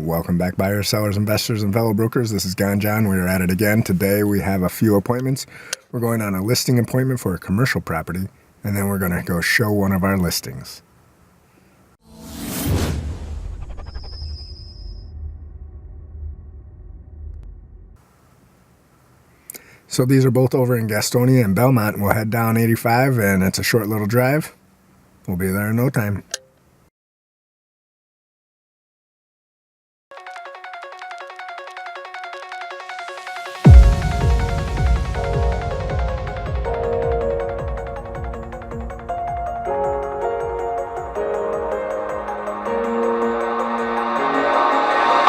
Welcome back, buyers, sellers, investors, and fellow brokers. This is John. We are at it again. Today we have a few appointments. We're going on a listing appointment for a commercial property, and then we're going to go show one of our listings. So these are both over in Gastonia and Belmont. We'll head down 85, and it's a short little drive. We'll be there in no time.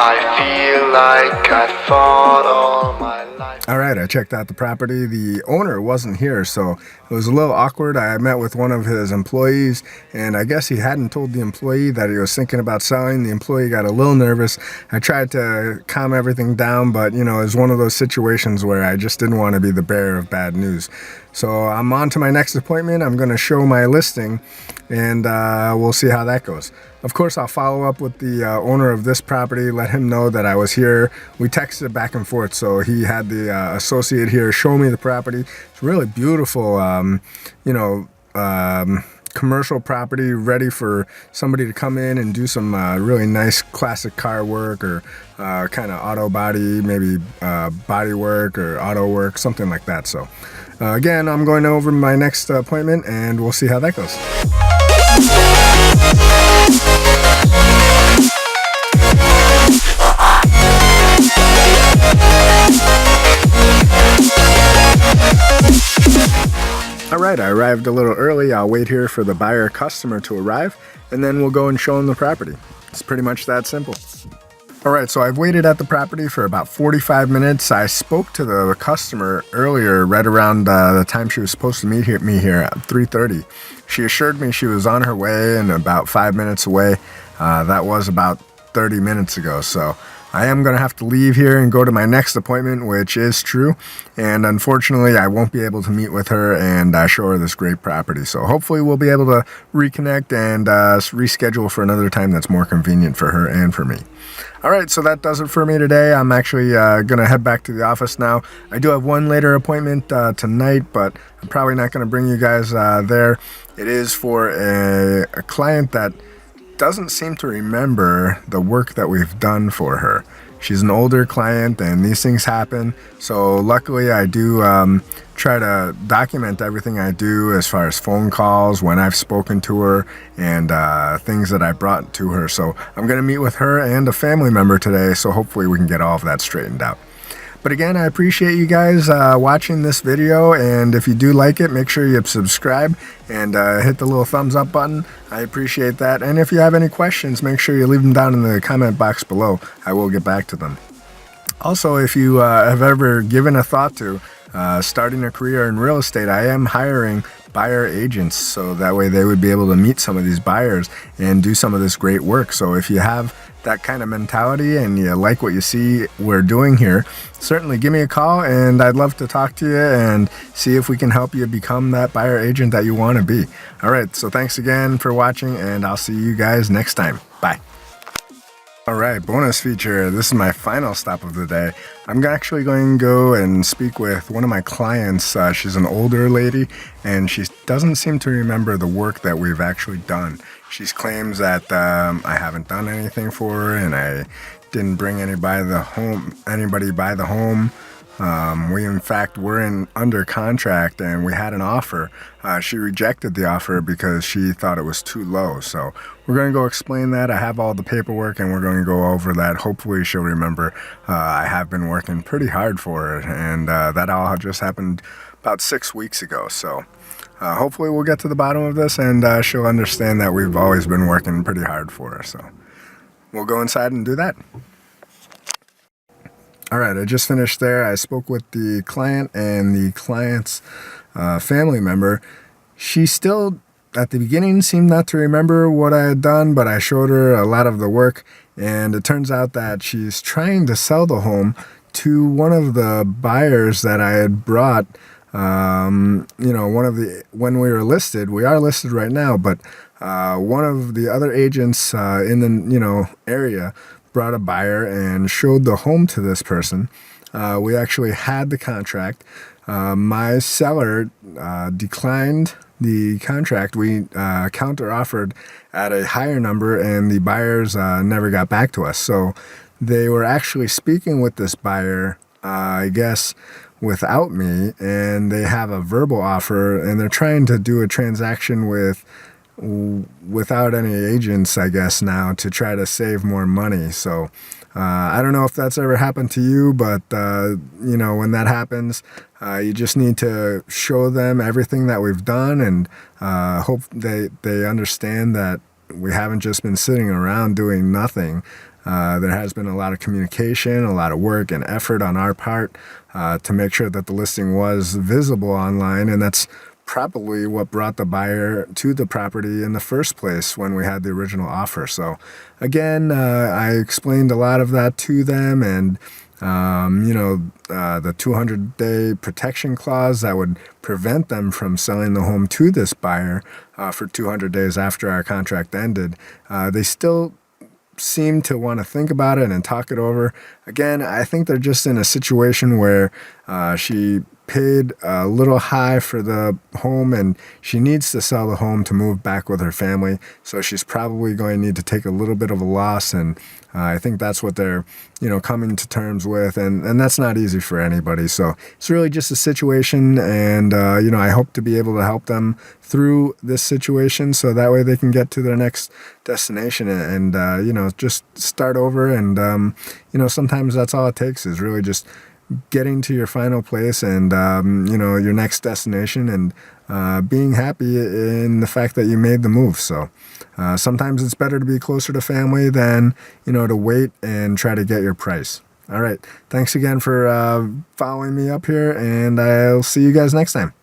I feel like I fought all my life. All right, I checked out the property. The owner wasn't here, so it was a little awkward. I met with one of his employees, and I guess he hadn't told the employee that he was thinking about selling. The employee got a little nervous. I tried to calm everything down, but it was one of those situations where I just didn't want to be the bearer of bad news. So I'm on to my next appointment. I'm going to show my listing, and we'll see how that goes. Of course, I'll follow up with the owner of this property, let him know that I was here. We texted back and forth, so he had the associate here show me the property. It's really beautiful, commercial property ready for somebody to come in and do some really nice classic car work or kind of auto body, maybe body work or auto work, something like that. So again, I'm going over my next appointment, and we'll see how that goes. Alright, I arrived a little early. I'll wait here for the buyer customer to arrive, and then we'll go and show them the property. It's pretty much that simple. Alright, so I've waited at the property for about 45 minutes. I spoke to the customer earlier, right around the time she was supposed to meet me here at 3:30. She assured me she was on her way and about 5 minutes away. That was about 30 minutes ago, so I am going to have to leave here and go to my next appointment, which is true. And unfortunately, I won't be able to meet with her and show her this great property. So hopefully we'll be able to reconnect and reschedule for another time that's more convenient for her and for me. All right, so that does it for me today. I'm actually going to head back to the office now. I do have one later appointment tonight, but I'm probably not going to bring you guys there. It is for a client that doesn't seem to remember the work that we've done for her. She's an older client, and these things happen. So luckily I do try to document everything I do as far as phone calls, when I've spoken to her, and things that I brought to her. So I'm going to meet with her and a family member today, so hopefully we can get all of that straightened out. But again, I appreciate you guys watching this video, and if you do like it, make sure you subscribe and hit the little thumbs up button. I appreciate that. And if you have any questions, make sure you leave them down in the comment box below. I will get back to them. Also, if you have ever given a thought to starting a career in real estate, I am hiring buyer agents, so that way they would be able to meet some of these buyers and do some of this great work. So if you have that kind of mentality and you like what you see we're doing here, certainly give me a call, and I'd love to talk to you and see if we can help you become that buyer agent that you want to be. All right, so thanks again for watching, and I'll see you guys next time. Bye. All right, bonus feature. This is my final stop of the day. I'm actually going to go and speak with one of my clients. She's an older lady, and she doesn't seem to remember the work that we've actually done. She claims that I haven't done anything for her, and I didn't bring anybody by the home. We in fact were under contract, and we had an offer. She rejected the offer because she thought it was too low. So we're going to go explain that. I have all the paperwork, and we're going to go over that. Hopefully she'll remember. I have been working pretty hard for her, and that all just happened about 6 weeks ago. So hopefully we'll get to the bottom of this, and she'll understand that we've always been working pretty hard for her. So we'll go inside and do that. All right, I just finished there. I spoke with the client and the client's family member. She still, at the beginning, seemed not to remember what I had done, but I showed her a lot of the work, and it turns out that she's trying to sell the home to one of the buyers that I had brought. When we were listed, we are listed right now, but one of the other agents in the area brought a buyer and showed the home to this person. We actually had the contract. My seller declined the contract. We counter offered at a higher number, and the buyers never got back to us. So they were actually speaking with this buyer, I guess, without me, and they have a verbal offer, and they're trying to do a transaction without any agents, I guess, now, to try to save more money. So I don't know if that's ever happened to you, but when that happens, you just need to show them everything that we've done, and hope they understand that we haven't just been sitting around doing nothing. There has been a lot of communication, a lot of work and effort on our part to make sure that the listing was visible online, and that's probably what brought the buyer to the property in the first place when we had the original offer. So again, I explained a lot of that to them, and the 200-day protection clause that would prevent them from selling the home to this buyer for 200 days after our contract ended. They still seem to want to think about it and talk it over. Again, I think they're just in a situation where she paid a little high for the home, and she needs to sell the home to move back with her family. So she's probably going to need to take a little bit of a loss, and I think that's what they're, coming to terms with, and that's not easy for anybody. So it's really just a situation, and I hope to be able to help them through this situation, so that way they can get to their next destination and just start over. And sometimes that's all it takes, is really just getting to your final place and your next destination, and being happy in the fact that you made the move. So sometimes it's better to be closer to family than to wait and try to get your price. All right, thanks again for following me up here, and I'll see you guys next time.